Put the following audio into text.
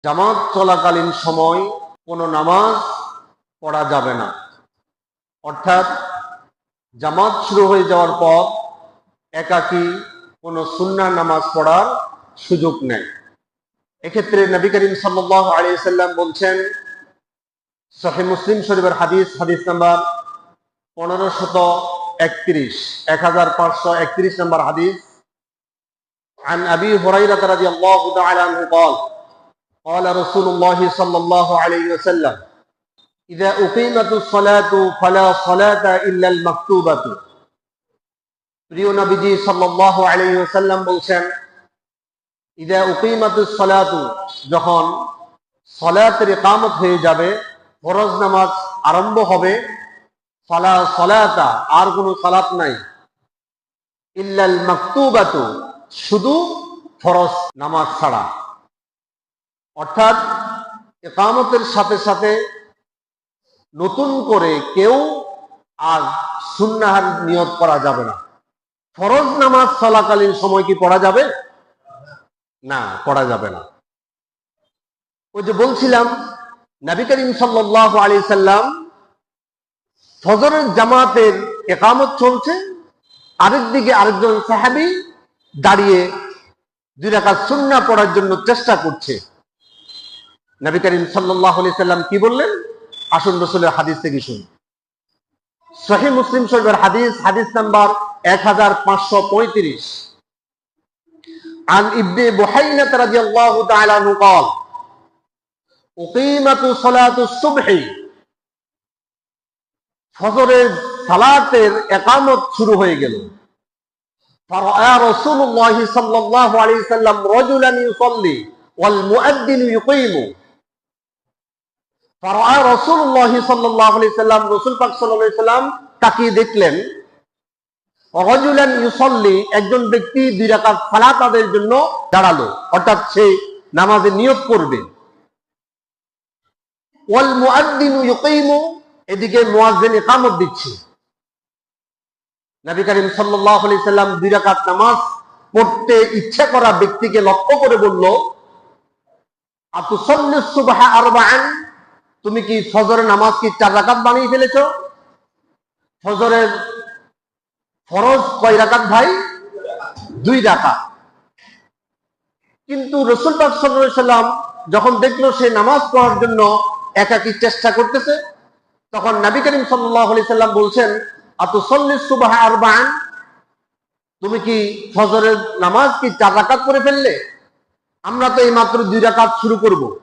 জামাত চলাকালীন সময় কোনো নামাজ পড়া যাবে না, অর্থাৎ জামাত শুরু হয়ে যাওয়ার পর একাকী কোনো সুন্নাহ নামাজ পড়ার সুযোগ নেই। এক্ষেত্রে নবী করিম সাল্লাল্লাহু আলাইহি ওয়াসাল্লাম বলছেন, সহিহ মুসলিম শরীফের হাদিস নাম্বার 1531 নম্বর হাদিস, عن أبي هريرة رضي الله تعالى عنه قال قال رسول الله صلى الله عليه وسلم إذا أقيمت الصلاة فلا صلاة إلا المكتوبة। প্রিয় নবীজি সাল্লাল্লাহু আলাইহি ওয়াসাল্লাম বলছেন, ইযা উকিমাতুস সালাতু, যখন সালাতের ইকামত হয়ে যাবে, ফরজ নামাজ আরম্ভ হবে, ফালা সালাতা, আর কোনো সালাত নাই, ইল্লাল মাকতুবাতু, শুধু ফরজ নামাজ ছাড়া। অর্থাৎ ইকামতের সাথে সাথে নতুন করে কেউ আর সুন্নাহর নিয়ত করা যাবে না। ফরজ নামাজ চলাকালীন সময় কি পড়া যাবে? না, পড়া যাবে না। ওই যে বলছিলাম, নবী করিম সাল্লাল্লাহু আলাইহি সাল্লাম ফজরের জামাতের ইকামত চলছে, আরেকদিকে আরেকজন সাহাবী দাঁড়িয়ে 2 রাকাত সুন্নাহ পড়ার জন্য চেষ্টা করছে। নবী করিম সাল্লাল্লাহু আলাইহি সাল্লাম কি বললেন? আসুন রাসূলের হাদিস থেকে শুনি। সহিহ মুসলিম শরীফের হাদিস নাম্বার 1535, عن ابن بحينة رضي الله تعالى عنه قال أقيمت صلاة الصبح, ফজরের সালাতের ইকামত শুরু হয়ে গেল। فرأى رسول الله صلى الله عليه وسلم رجلا يصلي والمؤذن يقيم। فرأى رسول الله صلى الله عليه وسلم, রাসূল পাক সাল্লাল্লাহু আলাইহি সাল্লাম তাকিয়ে দেখলেন, রাজুলান ইউসাল্লি, একজন ব্যক্তি 2 রাকাত সালাত আদায়ের জন্য দাঁড়ালো, অর্থাৎ সে নামাজে নিয়ত করবে। ওয়াল মুআদ্দিনু ইউকিমু, এদিকে মুয়াজ্জিন ইকামত দিচ্ছে। নবী করিম সাল্লাল্লাহু আলাইহি সাল্লাম 2 রাকাত নামাজ পড়তে ইচ্ছা করা ব্যক্তিকে লক্ষ্য করে বলল, আতুসাল্লিস সুবহা আরবাআন, তুমি কি ফজরের নামাজ কি 4 রাকাত বানিয়ে ফেলেছো? ফজরের ফরজ কয় রাকাত ভাই? 2 রাকাত। কিন্তু রাসূল পাক সাল্লাল্লাহু আলাইহি সাল্লাম যখন দেখলো সে নামাজ পড়ার জন্য একাকী চেষ্টা করতেছে, তখন নবী করিম সাল্লাল্লাহু আলাইহি সাল্লাম বলছেন, আতুসাল্লিস সুবহা আরবাআন, তুমি কি ফজরের নামাজ কি 4 রাকাত পড়ে ফেললে? আমরা তো এই মাত্র 2 রাকাত শুরু করব।